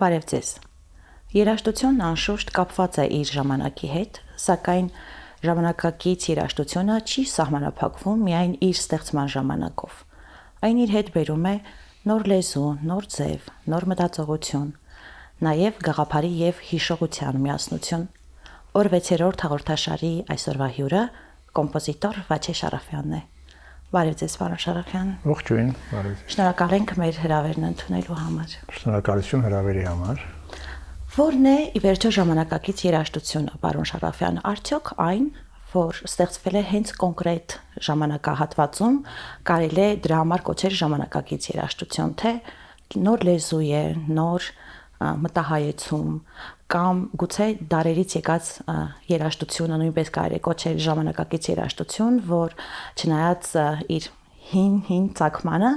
Բարև ձեզ։ Երաժշտությունն անշուշտ կապված է իր ժամանակի հետ, սակայն ժամանակակից երաժշտությունը չի սահմանափակվում միայն իր ստեղծման ժամանակով։ Այն իր հետ բերում է նոր լեզու, նոր ձև, նոր մտածողություն, նաև գաղափարի և հիշողության միասնություն։ Օր 6-րդ հաղորդաշարի այսօրվա հյուրը կոմպոզիտոր Վաչե Շարաֆյանն է։ Բարև ձեզ, պարոն Շարաֆյան։ Ողջույն, բարև ձեզ։ Շնորհակալ ենք մեր հրավերն ընդունելու համար։ Շնորհակալություն հրավերի համար։ Որն է ի վերջո ժամանակակից երաժշտությունը, պարոն Շարաֆյան, արդյոք այն, որ ստեղծվել է հենց կոնկրետ ժամանակահատվածում, կարելի է դրա համար կոչել ժամանակակից երաժշտություն, թե նոր լեզու է, նոր մտահայեցում, կամ գուցե դարերից եկած երաժշտությունը նույնպես կարելի է կոչել ժամանակակից երաժշտություն, որ չնայած իր հին ծագմանը,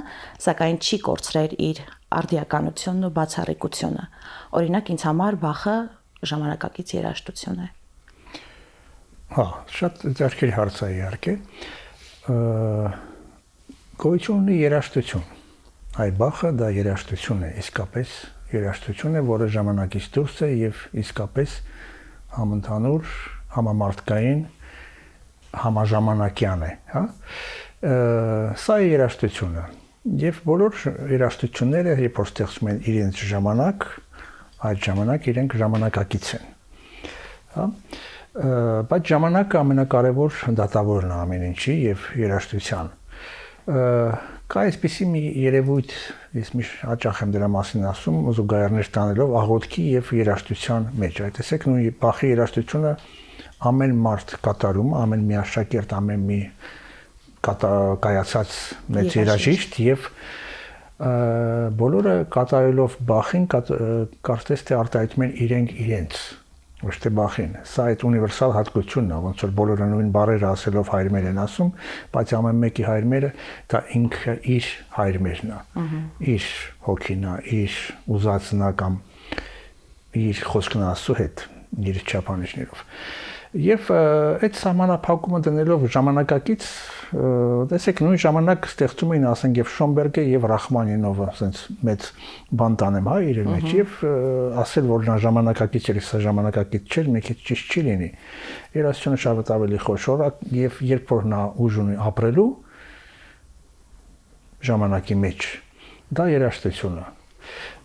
սակայն չի կորցրել իր արդիականությունն ու բացառիկությունը։ Օրինակ ինձ համար Բախը ժամանակակից երաժշտություն է։ Հա, շատ ձեռքերի հարց է իհարկե։ Գոյություն ունի երաժշտություն։ Այ Բախը դա երաժշտություն է, իսկապես երաժշտություն է, որը ժամանակից դուրս է եւ իսկապես համընդհանուր, համամարտկային, համաժամանակյան է, հա։ Սա է երաժշտությունը։ Եվ բոլոր երաժշտությունները, երբ որ ստեղծում են իրենց ժամանակ, այդ ժամանակ իրենք ժամանակակից են։ Հա։ Բայց ժամանակը ամենակարևոր դատավորն է ամեն ինչի եւ երաժշտության։ Կա այսպիսի մի երևույթ, ես միշտ հաճախ եմ դրա մասին ասում, զուգահեռներ տանելով աղոթքի եւ երաժշտության մեջ։ Այդ տեսեք նույն Բախի երաժշտությունը ամեն մարդ կատարում, ամեն մի աշակերտ, ամեն մի կայացած մեծ երաժիշտ եւ բոլորը կատարելով Բախին կարծես թե արտահայտում են իրենց ոչ թե Բախին։ Սա այդ ունիվերսալ հատկությունն է, ոնց որ բոլորը նույն բառերը ասելով հայրմեր են ասում, բայց ամեն մեկի հայրմերը դա ինքը իր հայրմերն է, իր հոգին է, իր ուզածն է կամ իր խոսքն ասու հետ, իր չափանիշներով։ Եվ այդ սահմանափակումը դնելով ժամանակակից, տեսեք նույն ժամանակ ստեղծում էին, ասենք, եւ Շոնբերգը եւ Ռախմանինովը, ասենց մեծ բան տանեմ, հա, իրեն մեջ եւ ասել, որ նա ժամանակակից էր, սա ժամանակակից չէր, մեկ էլ ճիշտ չի լինի։ Երաժշտությունը շատ ավելի խոշոր է եւ երբ որ նա ուժ ունի ապրելու ժամանակի մեջ, դա երաժշտություն է։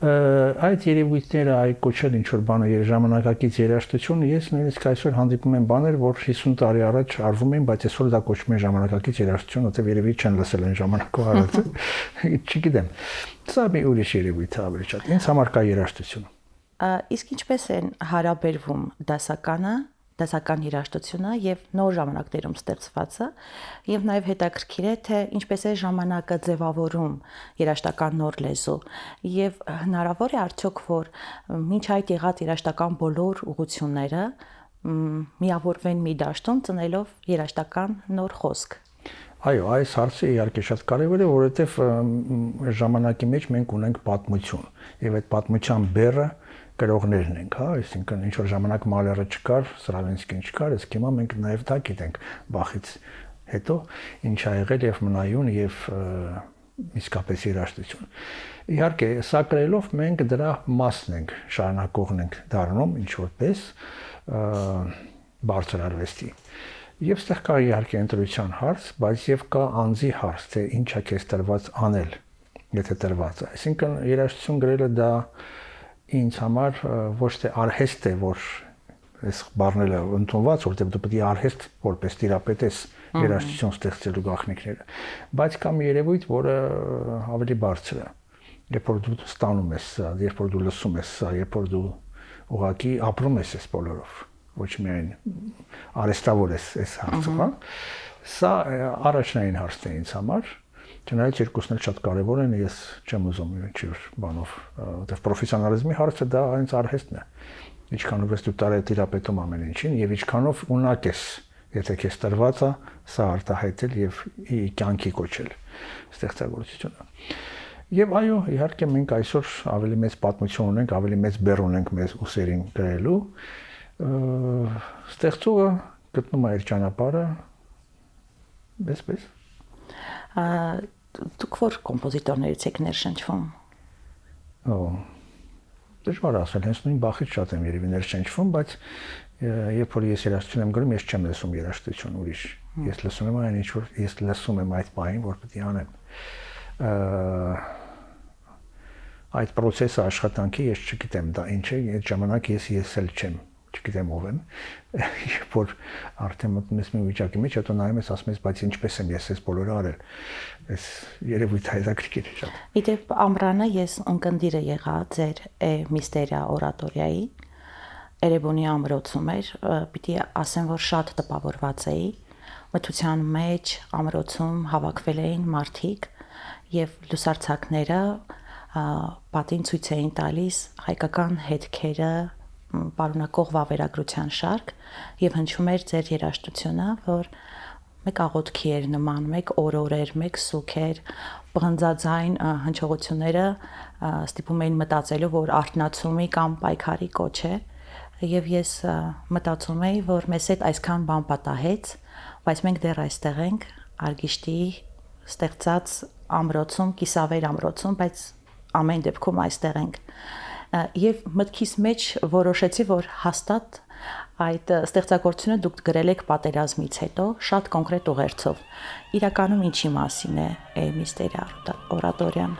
Այդ երևույթները այ կոչել ինչ որ բանը ժամանակակից երաժշտություն, ես նույնիսկ այսօր հանդիպում եմ բաներ, որ 50 տարի առաջ արվում էին, բայց այսօր դա կոչվում է ժամանակակից երաժշտություն, որտեղ երևի չեն լսել այն ժամանակով արածը, չգիտեմ։ Սա մի ուրիշ երևույթ է ավելի շատ։ Ինձ համար կա երաժշտություն։ Իսկ ինչպես են հարաբերվում դասական երաժշտությունը եւ նոր ժամանակներում ստեղծվածը եւ նաեւ հետաքրքիր է թե ինչպես է ժամանակը ձևավորում երաժշտական նոր լեզու եւ հնարավոր է արդյոք որ մինչ այդ եղած երաժշտական բոլոր ուղղությունները միավորվեն մի դաշտում ծնելով երաժշտական նոր խոսք։ Այո, այս հարցը իհարկե շատ կարևոր է, որովհետեւ ժամանակի մեջ մենք ունենք պատմություն եւ այդ պատմության բեռը գրողներն ենք, հա, այսինքն ինչ որ ժամանակ Մալերը չկար, Սրավինսկին չկար, իսկ հիմա մենք նաև դա գիտենք Բախից հետո ինչ ա եղել եւ մնայուն եւ իսկապես երաժշտություն։ Իհարկե, սա գրելով մենք դրա մասն ենք, շարունակողն ենք դառնում ինչ որպես բարձր արվեստի։ Եվ ստեղ կա իհարկե ընտրության հարց, բայց եւ կա անձի հարց, թե ինչ է քեզ տրված անել, եթե տրված է։ Այսինքն երաժշտություն գրելը դա ինձ համար ոչ թե արհեստ է, որ այս բառները ընդունված, որտեղ դու պետք է արհեստ որպես տիրապետես երաժշտություն ստեղծելու գաղտնիքները, բայց կա մի երևույթ, որը ավելի բարձր է։ Երբ որ դու ստանում ես սա, երբ որ դու լսում ես սա, երբ որ դու ուղղակի ապրում ես այս բոլորով, ոչ միայն արհեստավոր ես այս հարցով, հա։ Սա առաջնային հարցն է ինձ համար։ Չնայած երկուսն էլ շատ կարևոր են, ես չեմ ուզում ինչ-որ բանով, որտեղ պրոֆեսիոնալիզմի հարցը դա հենց արհեստն է։ Ինչքանով ես դու տիրապետում ամեն ինչին եւ ինչքանով ունակ ես, եթե քեզ տրված է, սա արտահայտել եւ կյանքի կոչել ստեղծագործությունը։ Եվ այո, իհարկե մենք այսօր ավելի մեծ պատմություն ունենք, ավելի մեծ բեռ ունենք մեզ ուսերին գրելու։ Ստեղծողը գտնում է իր ճանապարհը, այսպես։ Դուք որ կոմպոզիտորներից եք ներշնչվում։ Դժվար ասել, հենց նույն բախից շատ եմ երևի ներշնչվում, բայց երբ որ ես երաժշտություն եմ գրում, ես չեմ լսում երաժշտություն ուրիշ։ Ես լսում եմ այն ինչ որ ես լսում եմ այդ բանին, որ պետք է անեմ։ Այդ process-ը աշխատանքի ես չգիտեմ, դա ինչ է, այդ ժամանակ ես էլ չեմ, չգիտեմ ով եմ։ Երբ որ արդեն մտնում ես մի վիճակի մեջ, հետո նայում ես, ասում ես, բայց ինչպես եմ ես այս բոլորը արել։ Այս երևույթը հետաքրքիր է շատ։ Իդեպ Ամրանը ես ընկնդիրը եղա ձեր Միստերիա օրատորիայի Էրեբունի ամրոցում էր, պիտի ասեմ, որ շատ տպավորված էի։ Մթության մեջ ամրոցում հավաքվել էին մարդիկ եւ լուսարձակները պատին ցույց էին տալիս հայկական հետքերը պարունակող վավերագրության շարք եւ հնչում էր ձեր երաժշտությունը, որ մեկ աղոթքի էր նման, մեկ օրոր էր, մեկ սուք էր, բղնձաձայն հնչողությունները ստիպում էին մտածելու, որ արթնացումի կամ պայքարի կոչ է եւ ես մտածում էի, որ մեզ հետ այսքան բան պատահեց, բայց մենք դեռ այստեղ ենք Արգիշտի ստեղծած ամրոցում, կիսավեր ամրոցում, բայց ամեն դեպքում այստեղ ենք եւ մտքիս մեջ որոշեցի, որ հաստատ այդ ստեղծագործությունը դուք գրել եք պատերազմից հետո շատ կոնկրետ ուղերձով։ Իրականում ինչի մասին է Միստերիա օրատորիան։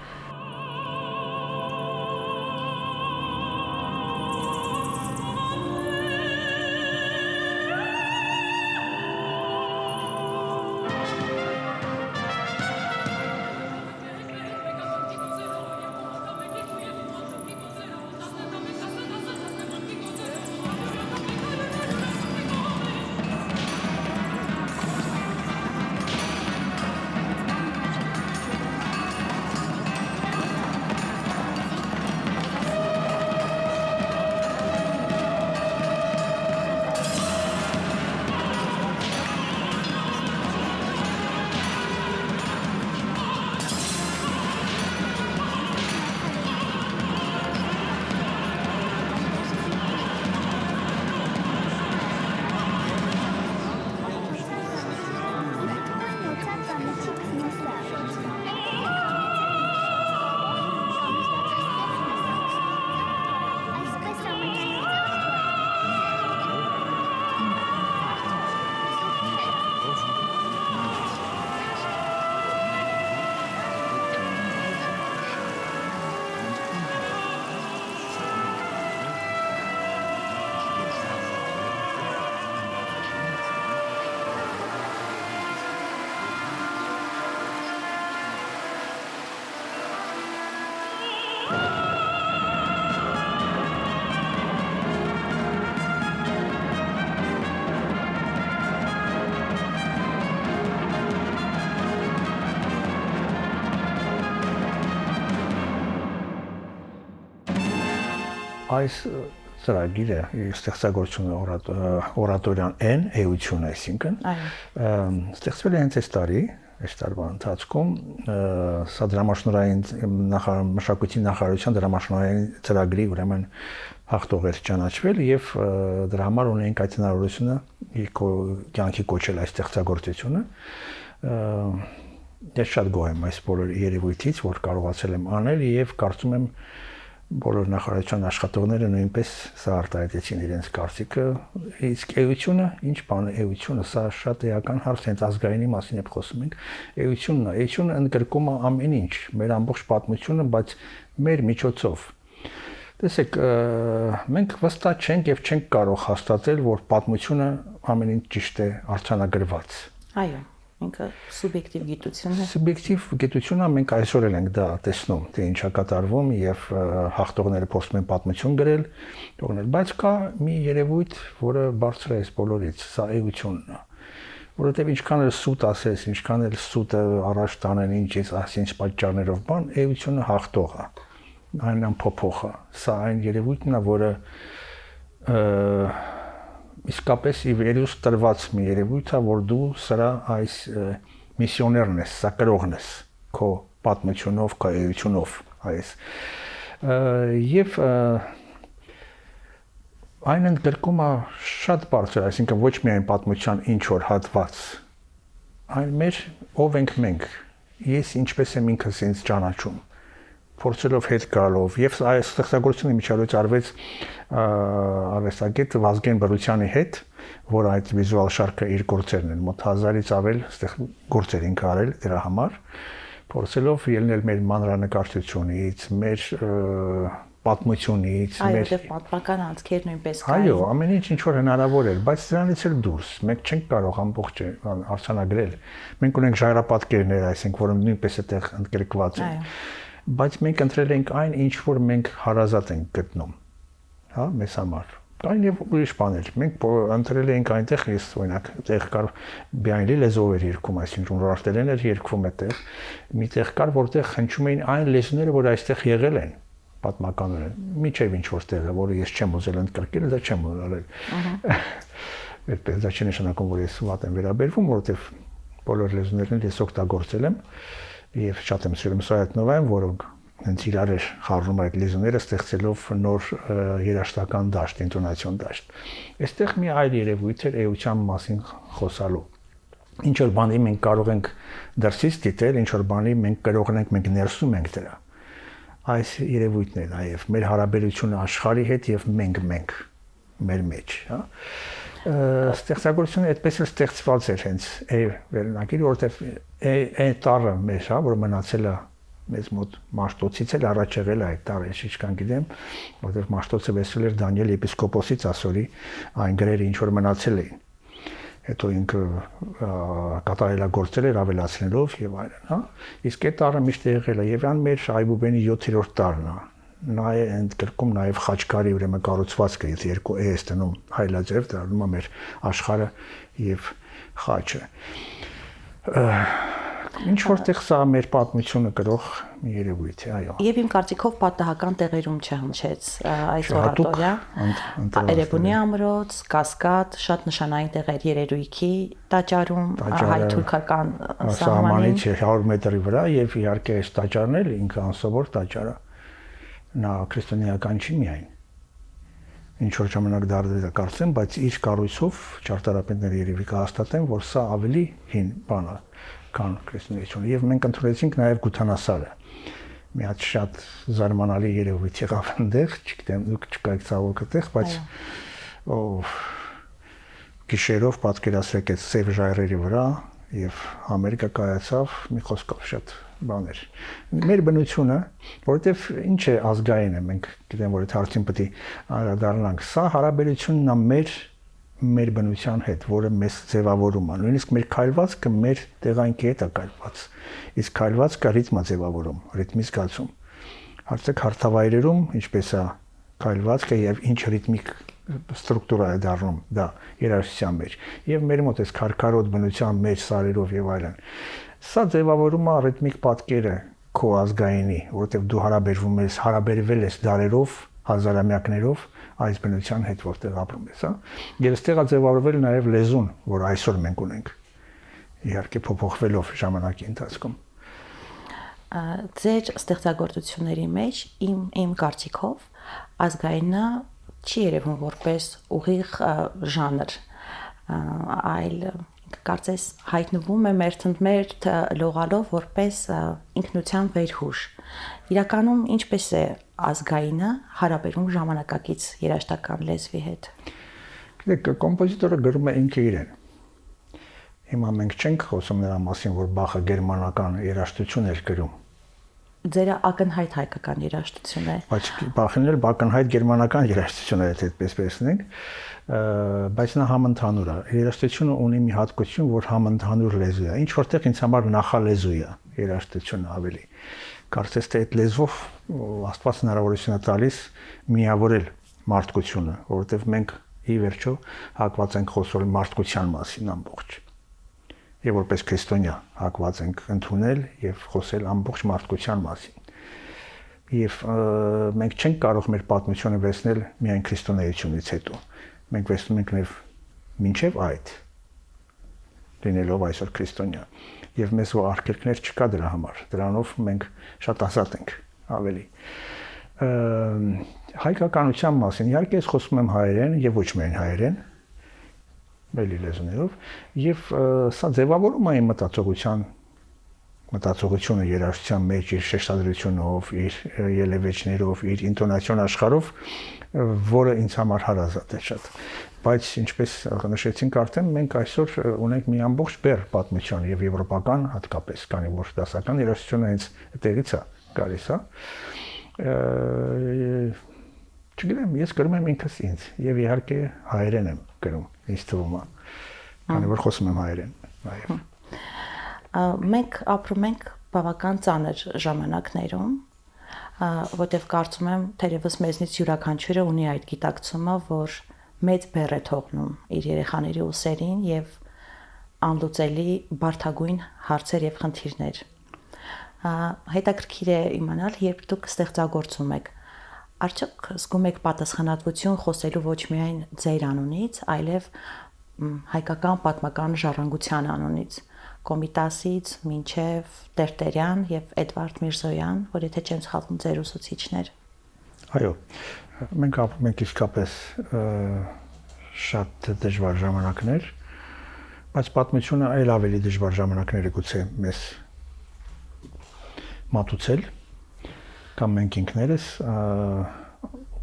Այս ծրագիրը ստեղծագործությունը օրատորիան N էությունը, այսինքն ստեղծվել է հենց այս տարի, այս տարվա ընթացքում սա դրամաշնորհային մշակույթի նախարարության դրամաշնորհային ծրագրի ուրեմն հաղթող էր ճանաչվել եւ դրա համար ունենք այդ հնարավորությունը կյանքի կոչել այս ստեղծագործությունը։ Ես շատ գոհ եմ այս բոլոր երևույթից, որ կարողացել եմ անել եւ կարծում եմ բոլոր նախարարության աշխատողները նույնպես սա արտահայտեցին իրենց կարծիքը։ Իսկ էությունը, ինչ բան է էությունը, սա շատ էական հարց է, հենց ազգայինի մասին է խոսում ենք։ Էությունը ընդգրկում է ամեն ինչ, մեր ամբողջ պատմությունը, բայց մեր միջոցով։ Տեսեք, մենք վստահ չենք եւ չենք կարող հաստատել, որ պատմությունը ամեն ինչ ճիշտ է արձանագրված։ Այո, ինքը սուբյեկտիվ գիտություն է։ Սուբյեկտիվ գիտությունը մենք այսօր էլ ենք դա տեսնում, թե ինչա կատարվում եւ հաղթողները փորձում են պատմություն գրել, թողնել, բայց կա մի երևույթ, որը բարձր է այս բոլորից, սա էությունն է։ Որովհետեւ ինչքան էլ սուտ ասես, ինչքան էլ սուտը առաջ տանեն ինչ պատճառներով բան, էությունը հաղթող է։ Այն ամփոփող է։ Սա այն երևույթն է, որը իսկապես իվերուս տրված մի երևույթ է, որ դու սրա այս միսիոներն ես, սա կրողն ես, քո պատմությունով, քո էությունով այս։ Եվ այն ընդգրկում է շատ բարձր, այսինքն ոչ միայն պատմության ինչ որ հատված, այլ մեր ով ենք մենք, ես ինչպես եմ ինքս ինձ ճանաչում, փորձելով հետ գալով եւ այս ստեղծագործությունը միջավայրից արվեց արվեստագետ Վազգեն Բրությանի հետ, որ այդ վիզուալ շարքը իր գործերն են, մոտ 1000-ից ավել գործեր ինքը արել դրա համար, փորձելով ելնել մեր մանրանկարչությունից, մեր պատմությունից, մեր պատմական անցքեր նույնպես կային։ Այո, ամեն ինչ որ հնարավոր էր, բայց դրանից էլ դուրս մենք չենք կարող ամբողջ արձանագրել։ Մենք ունենք ժայռապատկերներ, այսինքն, որոնք նույնպես այդտեղ ընդգրկված են։ Բայց մենք ընտրել ենք այն, ինչ որ մենք հարազատ ենք գտնում, հա, մեզ համար։ Կային եւ ուրիշ բաներ։ Մենք ընտրել ենք այնտեղ, ես օրինակ, այդտեղ կար Բիայնլի լեզվով էր երգում, այսինքն Ռոարտելեն էր երգում այդտեղ։ Միտեղ կար, որտեղ հնչում էին այն լեզուները, որ այստեղ եղել են պատմականորեն։ Միջև ինչ որ տեղը, որը ես չեմ ուզել ընդգրկել, դա չեմ ուզել։ Այդպես դա չի նշանակում, որ ես վատ եմ վերաբերվում, որովհետեւ բոլոր լեզուներն ես օգտագործել եմ եւ շատ եմ սիրում Սայաթնովային, որոնք հենց իրար էր խառնում այդ լեզուները, ստեղծելով նոր երաժշտական դաշտ, ինտոնացիոն դաշտ։ Այստեղ մի այլ երևույթ էր էության մասին խոսալու։ Ինչ որ բանի մենք կարող ենք դրսից դիտել, ինչ որ բանի մենք կարող ենք մենք ներսում ենք դրա։ Այս երևույթն է նաև մեր հարաբերությունը աշխարհի հետ եւ մենք մեր մեջ, հա։ Ստեղծագործությունը այդպես էլ ստեղծված էր հենց վերնակիր, որովհետեւ այն տառը մեր, հա, որ մնացել է մեզ մոտ Մաշտոցից էլ առաջ եղել է այդ տառը, ես ինչքան գիտեմ, որովհետեւ Մաշտոցը վեսել էր Դանիել եպիսկոպոսից ասորի այն գրերը, ինչ որ մնացել էին։ Հետո ինքը կատարելագործել էր ավելացնելով եւ այլն, հա։ Իսկ այդ տառը միշտ եղել է եւ ան մեր Այբուբենի 7-րդ տառն է։ Նա է ընդգրկում նաեւ Խաչկարի ուրեմն կառուցվածքը, ես երկու էս տնում հայլաձև դառնում է մեր աշխարհը եւ խաչը։ Ինչ որտեղ սա մեր պատմությունը գրող մի երևույթ է, այո։ Եվ իմ կարծիքով պատահական տեղերում չհնչեց այս օրատորյա։ Էրեբունի ամրոց, Կասկադ, շատ նշանային տեղեր Երերույքի տաճարում, հայ-թուրքական սահմանից 100 մետրի վրա եւ իհարկե այս տաճարն էլ ինքը անսովոր տաճար է։ Նա քրիստոնեական չի միայն։ Ինչ որ ժամանակ դարձել է կարծեմ, բայց իր կառույցով ճարտարապետները երևի կհաստատեն, որ սա ավելի հին բան է քան քրիստոնեությունը եւ մենք ընդունեցինք նաեւ Գութանասարը։ Մի հատ շատ զարմանալի երևույթ եղավ այնտեղ, չգիտեմ դուք չկայք ցավոք այդտեղ, բայց գիշերով պատկերացրեք այդ սև ժայռերի վրա եւ Ամերիկա կայացավ մի խոսքով շատ բաներ։ Մեր բնությունը, որովհետեւ ինչ է ազգային է, մենք գիտեմ որ այդ հարցին պետք է անդրադառնանք, սա հարաբերությունն է մեր բնության հետ, որը մեզ ձևավորում է։ Նույնիսկ մեր քայլվածքը մեր տեղանքի հետ է կապված։ Իսկ քայլվածքը ռիթմ է ձևավորում, ռիթմի զգացում։ Հարցեք հարթավայրերում ինչպես է քայլվածքը եւ ինչ ռիթմիկ ստրուկտուրա է դառնում դա երաժշտության մեջ։ Եվ մեր մոտ էս քարքարոտ բնության մեջ սարերով եւ այլն։ Սա ձևավորում է ռիթմիկ պատկերը քո ազգայինի, որովհետեւ դու հարաբերվել ես դարերով, հազարամյակներով այս բնության հետ որտեղ ապրում ես, հա։ Եվ այստեղ է ձևավորվել նաև լեզուն, որ այսօր մենք ունենք։ Իհարկե փոփոխվելով ժամանակի ընթացքում։ Ձեր ստեղծագործությունների մեջ իմ կարծիքով ազգայինը չի երևում որպես ուղիղ ժանր, այլ կարծես հայտնվում է մերթ լողալով որպես ինքնության վերհուշ։ Իրականում ինչպես է ազգայինը հարաբերում ժամանակակից երաժշտական լեզվի հետ։ Գիտեք, կոմպոզիտորը գրում է ինքը իրեն։ Հիմա մենք չենք խոսում նրա մասին, որ Բախը գերմանական երաժշտություն էր գրում։ Ձերը ակնհայտ հայկական երաժշտություն է։ Բայց Բախին էլ ակնհայտ գերմանական երաժշտություն է, այդպես տեսնենք, բայց նա համընդհանուր է։ Երաժշտությունը ունի մի հատկություն, որ համընդհանուր լեզու է։ Ինչ որտեղ ինձ համար նախալեզու է երաժշտությունը ավելի։ Կարծես թե այդ լեզվով Աստված հնարավորություն է տալիս միավորել մարդկությունը, որովհետև մենք ի վերջո հակված ենք խոսել մարդկության մասին ամբողջ։ Եվ որպես քրիստոնյա հակված ենք ընդունել եւ խոսել ամբողջ մարդկության մասին։ Եվ մենք չենք կարող մեր պատմությունը վերցնել միայն քրիստոնեությունից հետո։ Մենք վերցնում ենք նաեւ մինչեւ այդ լինելով այսօր քրիստոնյա։ Եվ մեզ որ արգելքներ չկա դրա համար։ Դրանով մենք շատ ազատ ենք ավելի։ Հայկականության մասին իհարկե ես խոսում եմ հայերեն եւ ոչ միայն հայերեն, բելի լեզուներով, եւ սա ձևավորում է իմ մտածողության մտածողությունը երաժշտության մեջ իր շեշտադրությունով, իր ելևէջներով, իր ինտոնացիոն աշխարհով, որը ինձ համար հարազատ է շատ։ Բայց ինչպես նշեցինք արդեն, մենք այսօր ունենք մի ամբողջ բեռ պատմության եւ եվրոպական հատկապես, քանի որ դասական երաժշտությունը հենց այդտեղից է գալիս, հա։ Չգիտեմ, ես գրում եմ ինքս ինձ եւ իհարկե հայերեն եմ գրում, ինձ թվում է, քանի որ խոսում եմ հայերեն, այո։ Մենք ապրում ենք բավական ծանր ժամանակներում, որտեղ կարծում եմ, թերևս մեզնից յուրաքանչյուրը ունի այդ գիտակցումը, որ մեծ բեռ է թողնում իր երեխաների ուսերին եւ անլուծելի բարդագույն հարցեր եւ խնդիրներ։ Հետաքրքիր է իմանալ, երբ դուք ստեղծագործում եք, արդյոք զգում եք պատասխանատվություն խոսելու ոչ միայն ձեր անունից, այլև հայկական պատմական ժառանգության անունից, Կոմիտասից մինչև Տերտերյան եւ Էդվարդ Միրզոյան, որ եթե չեմ սխալվում ձեր ուսուցիչներ։ Այո, մենք ապրում ենք իսկապես շատ դժվար ժամանակներ, բայց պատմությունը այլ ավելի դժվար ժամանակներ է գուցե մեզ մատուցել, կամ մենք ինքներս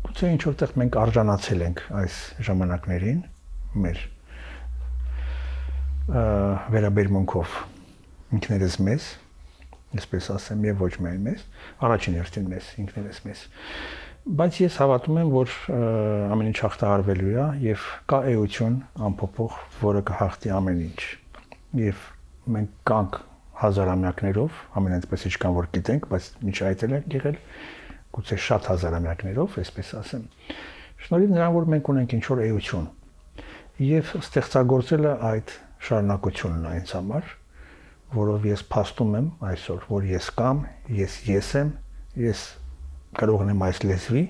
գուցե ինչ որտեղ մենք արժանացել ենք այս ժամանակներին մեր վերաբերմունքով ինքներս մեզ, այսպես ասեմ, եւ ոչ միայն մեզ, առաջին հերթին մեզ, ինքներս մեզ։ Բայց ես հավատում եմ, որ ամեն ինչ հաղթահարվելու է եւ կա էություն անփոփոխ, որը կհաղթի ամեն ինչ։ Եվ մենք կանք հազարամյակներով, ամեն այնպես ինչքան որ գիտենք, բայց ինչ այդ էլ է եղել, գուցե շատ հազարամյակներով, այսպես ասեմ։ Շնորհիվ նրան, որ մենք ունենք ինչ որ էություն եւ ստեղծագործելը այդ շարունակությունն է ինձ համար, որով ես փաստում եմ այսօր, որ ես կամ, ես եմ, ես կարող եմ այս լեզվի,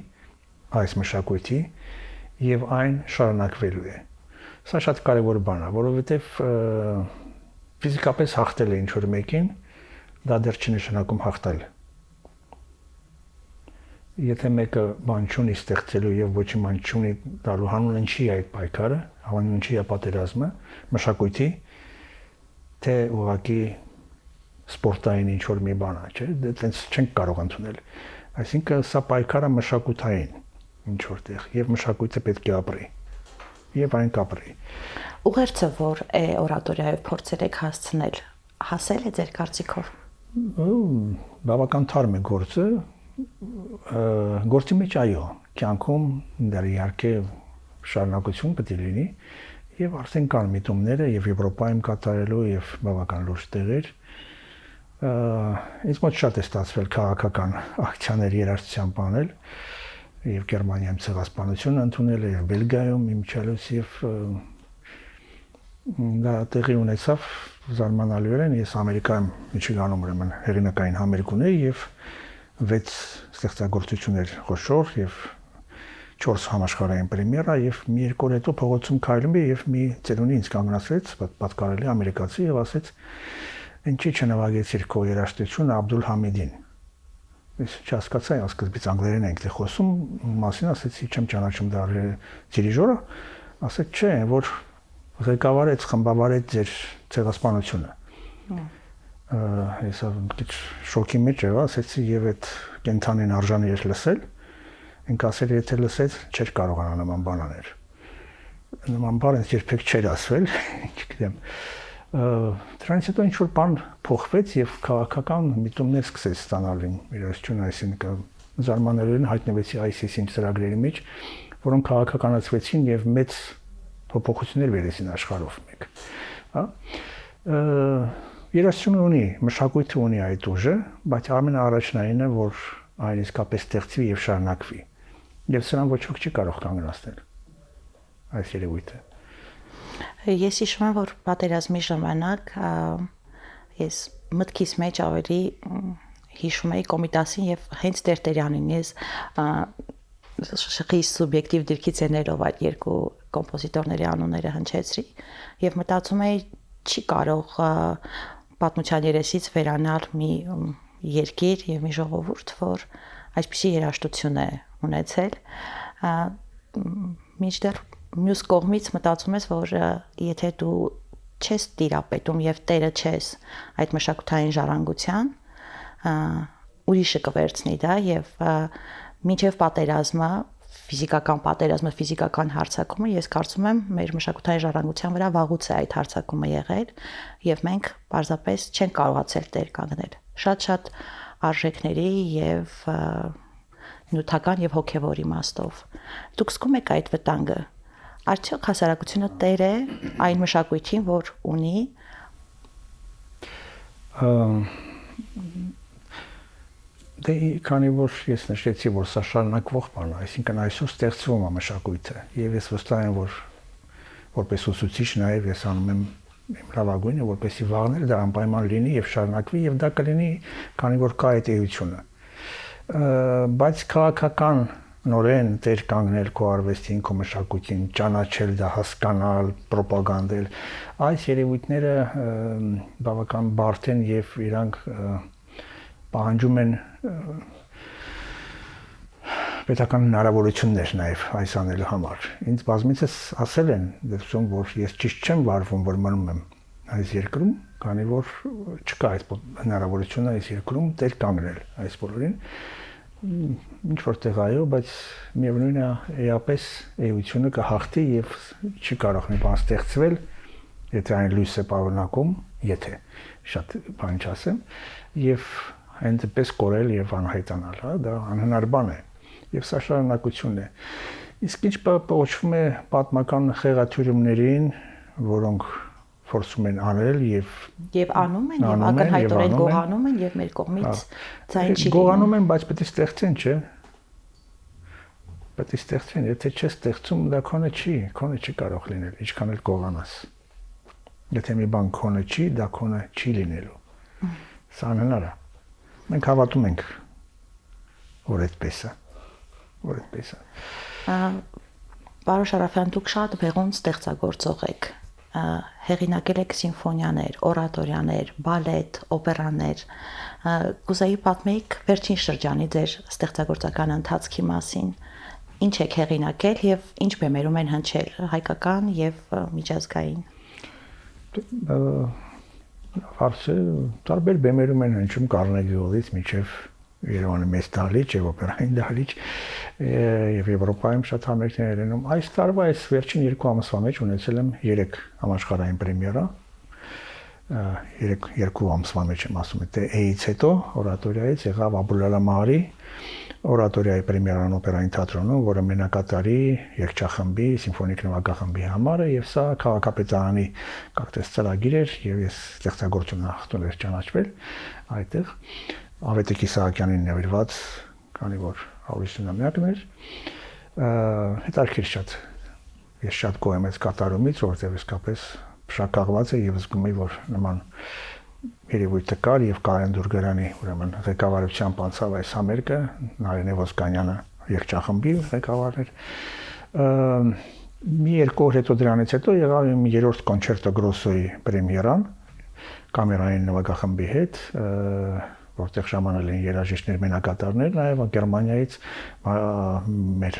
այս մշակույթի եւ այն շարունակվելու է։ Սա շատ կարեւոր բան է, որովհետեւ ֆիզիկապես հաղթել է ինչ որ մեկին, դա դեռ չնշանակում հաղթել։ Եթե մեկը բան չունի ստեղծելու եւ ոչ իման չունի տալու հանուն ինչի է այդ պայքարը, հանուն ինչի է պատերազմը, մշակույթի, թե ուղղակի սպորտային ինչ որ մի բան է, չէ՞, դե տենց չենք կարող ընդունել։ Այսինքն սա պայքարը մշակութային ինչ որտեղ եւ մշակույթը պետք է ապրի եւ այն կապրի։ Ուղերձը, որ է օրատորիայով փորձել եք հասցնել, հասել է ձեր կարծիքով։ Բավական թարմ է գործը, գործի մեջ այո, կյանքում դեռ իհարկե շարունակություն պետք է լինի եւ արդեն կան միտումները եւ Եվրոպայում կատարելու եւ բավական լուրջ տեղեր։ Ինձ մոտ շատ է ստացվել քաղաքական ակցիաներ երաժշտության բանել եւ Գերմանիայում ցեղասպանություն ընդունել եւ Բելգիայում իմիջիալոց եւ դա տեղի ունեցավ զարմանալիորեն ես Ամերիկայում Միչիգանում ուրեմն հեղինակային համերգ ունեի եւ 6 ստեղծագործություններ խոշոր եւ 4 համաշխարհային պրեմիերա եւ մի երկու օր հետո փողոցում քայլում էի եւ մի ծերունի ինձ կանգնացրեց պատկառելի ամերիկացի եւ ասեց ինչի չնվագեցիր քո երաժշտությունը Աբդուլ Համիդին։ Ես չհասկացա, սկզբից անգլերեն ենք դե խոսում, մասին ասեցի չեմ ճանաչում դա դիրիժորը, ասեց չէ, որ ղեկավարեց, խմբավորեց ձեր ցեղասպանությունը։ Ես քիչ շոկի մեջ եղա, ասեցի եւ այդ կենթանին արժանի էր լսել, ինք ասել եթե լսեց, չէր կարողանա նման բան անել։ Նման բան երբեք չէր ասվել, չգիտեմ։ Դրանից հետո ինչ որ բան փոխվեց եւ քաղաքական միտումներ սկսեց ստանալ երաժշտությունը, այսինքն զարմանալիորեն հայտնվեցի ICC-ի ծրագրերի մեջ, որոնք քաղաքականացվեցին եւ մեծ փոփոխություններ վերեցին աշխարհով մեկ, հա։ Երաժշտությունը ունի, մշակույթը ունի այդ ուժը, բայց ամենաառաջնայինը, որ այն իսկապես ստեղծվի եւ շարունակվի։ Եվ սրան ոչ ոք չի կարող կանգնացնել այս երևույթը։ Ես հիշում եմ, որ պատերազմի ժամանակ ես մտքիս մեջ ավելի հիշում էի Կոմիտասին եւ հենց Տերտերյանին ես խիստ սուբյեկտիվ դիրքից ելնելով այդ երկու կոմպոզիտորների անունները հնչեցրի եւ մտածում էի չի կարող պատմության երեսից վերանալ մի երկիր եւ մի ժողովուրդ, որ այսպիսի երաժշտություն է ունեցել, մինչդեռ մյուս կողմից մտածում ես, որ եթե դու չես տիրապետում եւ տերը չես այդ մշակութային ժառանգության, ուրիշը կվերցնի դա եւ մինչեւ պատերազմը, ֆիզիկական հարձակումը, ես կարծում եմ մեր մշակութային ժառանգության վրա վաղուց է այդ հարձակումը եղել եւ մենք պարզապես չենք կարողացել տեր կանգնել։ Շատ արժեքների եւ նյութական եւ հոգեվոր իմաստով։ Դուք զգում եք այդ վտանգը։ Արդյոք հասարակությունը տեր է այն մշակույթին, որ ունի Դե քանի որ ես նշեցի, որ սա շարունակվող բան է, այսինքն այսօր ստեղծվում է մշակույթը, եւ ես վստահ եմ, որ որպես ուսուցիչ նաեւ ես անում եմ իմ լավագույնը, որպեսզի վաղներ դա անպայման լինի եւ շարունակվի եւ դա կլինի, քանի որ կա այդ էությունը։ Բայց քաղաքական նորեն տեր կանգնել քո արվեստին, քո մշակույթին, ճանաչել դա, հասկանալ, պրոպագանդել, այս երևույթները բավական բարդ են եւ իրանք պահանջում են պետական հնարավորություններ նաև այս անելու համար։ Ինձ բազմիցս ասել են դեպքում, որ ես ճիշտ չեմ վարվում, որ մնում եմ այս երկրում, քանի որ չկա այս հնարավորությունը այս երկրում տեր կանգնել այս բոլորին։ Ինչ որտեղ այո, բայց միևնույն է, էապես էությունը կհաղթի եւ չի կարող մի բան ստեղծվել, եթե այն լույս է պարունակում, եթե շատ բան չասեմ, եւ այն դեպս կորել եւ անհայտանալ, հա, դա անհնար բան է եւ սա շարունակություն է։ Իսկ ինչ պահանջվում է պատմական խեղաթյուրումներին, որոնք փորձում են անել եւ անում են եւ ակնհայտորեն գողանում են եւ մեր կողմից ձայն չի գողանում են, բայց պետք է ստեղծեն, չէ՞։ Պետք է ստեղծեն, եթե չես ստեղծում, դա քոնը չի կարող լինել, ինչքան էլ գողանաս։ Եթե մի բան քոնը չի, դա քոնը չի լինելու։ Սա անհնար է։ Մենք հավատում ենք, որ այդպես է։ Պարոն Շարաֆյան, դուք շատ բեղուն ստեղծագործող եք։ Հեղինակել եք սիմֆոնիաներ, օրատորիաներ, բալետ, օպերաներ։ Կուզեի պատմեիք վերջին շրջանի ձեր ստեղծագործական ընթացքի մասին։ Ինչ եք հեղինակել եւ ինչ բեմերում են հնչել, հայկական եւ միջազգային։ Հարցը տարբեր բեմերում են հնչում Կարնեգի հոլից մինչև Երևանի մեծ դահլիճ եւ օպերային դահլիճ եւ Եվրոպայում շատ համերգներ են։ Այս տարվա այս վերջին 2 ամսվա մեջ ունեցել եմ 3 համաշխարհային պրեմիերա։ 2 ամսվա մեջ եմ ասում, թե էից հետո օրատորիայից եղավ Աբուլալա Մահարի օրատորիայի պրեմիերան օպերային թատրոնում, որը մենակատարի երգչախմբի, սիմֆոնիկ նվագախմբի համար է եւ սա քաղաքապետարանի կարգտես ծրագիր էր եւ ես ստեղծագործություն հաղթել էր ճանաչվել այդտեղ Ավետիք Իսահակյանին նվիրված, քանի որ 150-ամյակն էր, հետաքրքիր շատ։ Ես շատ գոհ եմ այս կատարումից, որովհետև իսկապես շակաղված է եւ զգում եմ, որ նման երևույթը կար եւ Կարեն Դուրգարյանի, ուրեմն ղեկավարությամբ անցավ այս համերգը, Նարինե Ոսկանյանը երգչախմբի ղեկավարն էր։ Մի 2 օր հետո դրանից հետո եղավ իմ 3-րդ կոնցերտո գրոսոյի պրեմիերան կամերային նվագախմբի հետ, որտեղ ժամանել են երաժիշտներ մենակատարներ, նաև Գերմանիայից մեր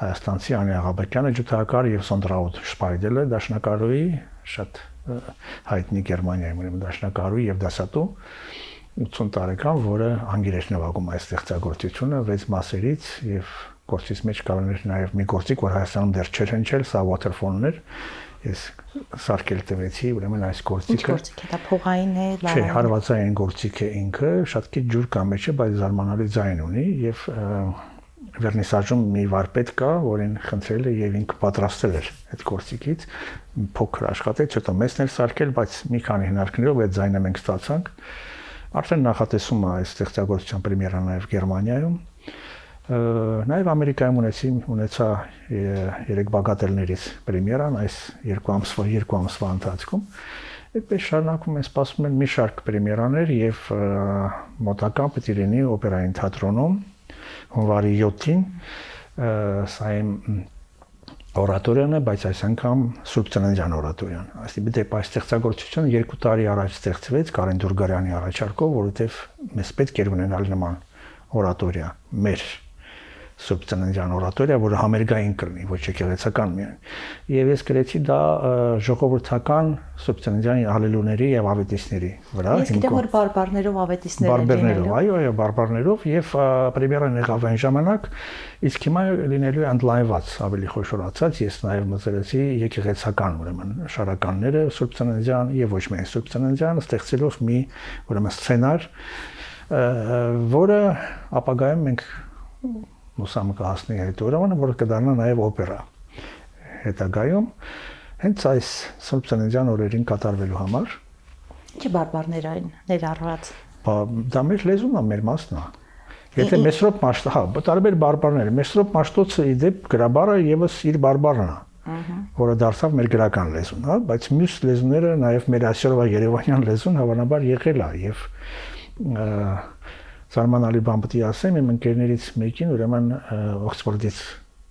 հայաստանցի Անի Աղաբեկյանը ջութակար եւ Սոնդրաուտ Շպայդելը դաշնակարուի շատ հայտնի Գերմանիայում դաշնակարուի եւ դասատու 80 տարեկան, որը անգիր էր նվագում այս ստեղծագործությունը 6 մասերից եւ գործից մեջ կար նաև մի գործիկ, որ Հայաստանում դեռ չէր հնչել, սա Waterphone-ն էր։ Ես սարքել տվեցի, ուրեմն այս գործիքը։ Ինչ գործիք է, դա փողային է, Չէ, հարվածային գործիք է ինքը, շատ քիչ ջուր կա մեջը, բայց զարմանալի ձայն ունի եւ վերնիսաժում մի վարպետ կա, որին խնդրել է եւ ինքը պատրաստել էր այդ գործիքից, փոքր աշխատեց, հետո մեծն էլ սարքել, բայց մի քանի հնարքներով այդ ձայնը մենք ստացանք։ Արդեն նախատեսում է այս ստեղծագործության պրեմիերան նաև Գերմանիայում։ Նաև Ամերիկայում ունեցա 3 բագատելներից պրեմիերան այս 2 ամսվա ընթացքում։ Այդպես շարունակում են սպասում են մի շարք պրեմիերաներ եւ մոտակա պետք է լինի օպերային թատրոնում հունվարի 7-ին սա իմ օրատորիան է, բայց այս անգամ Սուրբ Ծննդյան օրատորիան։ Այսինքն դեպի այս ստեղծագործությունը 2 տարի առաջ ստեղծվեց Կարեն Դուրգարյանի առաջարկով, որովհետեւ մեզ պետք էր ունենալ նման օրատորիա մեր Սուրբ Ծննդյան օրատորիա, որը համերգային կլինի, ոչ եկեղեցական միայն։ Եվ ես գրեցի դա ժողովրդական Սուրբ Ծննդյան հալելուների եւ ավետիցների վրա։ Ես գիտեմ, որ բարբարներով ավետիցներ են լինելու։ Այո, բարբարներով եւ պրեմիերան եղավ այն ժամանակ, իսկ հիմա լինելու է ընդլայնված, ավելի խոշորացած։ Ես նաեւ մտցրեցի եկեղեցական, ուրեմն շարականները Սուրբ Ծննդյան եւ ոչ միայն Սուրբ Ծննդյան, ստեղծելով մի ուրեմն սցենար, որը ապագայում մենք մուսամը կհասնի այդ ուրեմն, որը կդառնա նաեւ օպերա հետագայում, հենց այս Սուրբ Ծննդյան օրերին կատարվելու համար։ Ինչ բարբարներ այն ներառված։ Դա մեր լեզուն է, մեր մասն է։ Եթե Մեսրոպ Մաշտոց, հա, տարբեր բարբարներ, Մեսրոպ Մաշտոցը իդեպ գրաբարը եւս իր բարբարն է, որը դարձավ մեր գրական լեզուն, հա, բայց մյուս լեզուները, նաեւ մեր այսօրվա երևանյան լեզուն հավանաբար եղել է եւ զարմանալի բան պետք է ասեմ, իմ ընկերներից մեկին, ուրեմն Օքսֆորդից,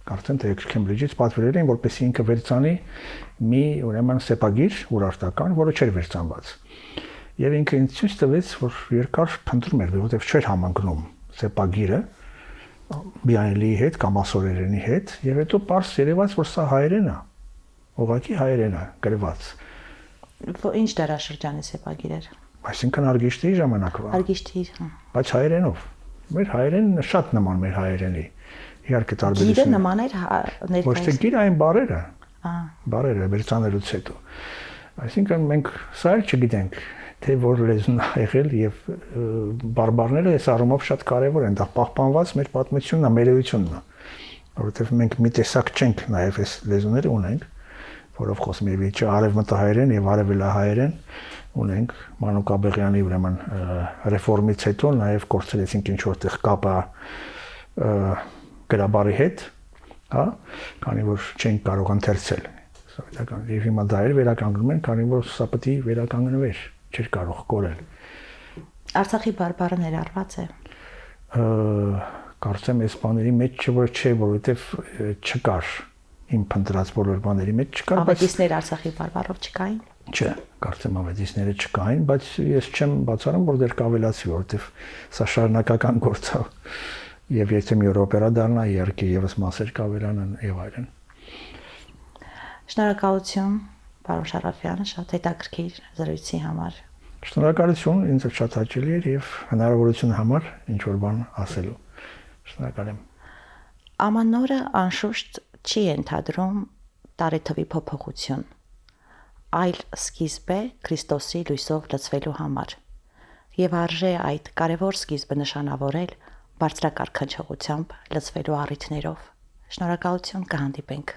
կարծեմ թե Քեմբրիջից պատվիրել էին, որպեսզի ինքը վերցանի մի ուրեմն սեպագիր ուրարտական, որը չէր վերցանված։ Եվ ինքը ինձ ցույց տվեց, որ երկար փնտրում էր, որովհետև չէր համընկնում սեպագիրը բիանելի հետ կամ ասորերենի հետ, եւ հետո պարզ երևաց, որ սա հայերեն է, ուղղակի հայերեն է գրված։ Ինչ դարաշրջանի սեպագիր էր։ Այսինքն Արգիշտի ժամանակվա։ Արգիշտի, հա։ Բայց հայերենով։ Մեր հայերենը շատ նման մեր հայերենի։ Իհարկե տարբերություն։ Գիրը նման էր ներկայիս։ Ոչ թե գիրը, այն բառերը։ Ահա։ Բառերը վերցանելուց հետո։ Այսինքն մենք սա էլ չգիտենք, թե որ լեզուն է եղել եւ բարբարները այս առումով շատ կարեւոր են, դա պահպանված մեր պատմությունն է, մեր էությունն է, որովհետեւ մենք մի տեսակ չենք նաեւ այս լեզուները ունենք, որով խոսում եմ իջա արևմտահայերեն եւ արևելահայերեն ունենք Մանուկ Աբեղյանի ուրեմն ռեֆորմից հետո նաեւ կորցրեցինք ինչ որտեղ կապը գրաբարի հետ, հա, քանի որ չենք կարող ընթերցել սովետական եւ հիմա դա էլ վերականգնում են, քանի որ սա պետք է վերականգնվեր, չէր կարող կորել։ Արցախի բարբարը ներառված է։ Կարծեմ այս բաների մեջ չէ, որովհետեւ չկար իմ փնտրած բոլոր բաների մեջ չկար, բայց ավետիցներ Արցախի բարբարով չկային։ Չէ, կարծեմ ավետիցները չկային, բայց ես չեմ բացառում, որ դեռ կավելացվի, որովհետև սա շարունակական գործ է։ Եվ եթե մի օր օպերա դառնա, իհարկե եւս մասեր կավելանան եւ այլն։ Շնորհակալություն, պարոն Շարաֆյան, շատ հետաքրքիր զրույցի համար։ Շնորհակալություն, ինձ շատ հաճելի էր եւ հնարավորություն համար ինչ որ բան ասելու։ Շնորհակալ եմ։ Ամանորը անշուշտ չի ենթադրում տարեթվի փոփոխություն, այլ սկիզբ է Քրիստոսի լույսով լցվելու համար։ Եվ արժե այդ կարևոր սկիզբը նշանավորել բարձրակարգ հնչողությամբ լցվելու առիթներով։ Շնորհակալություն, կհանդիպենք։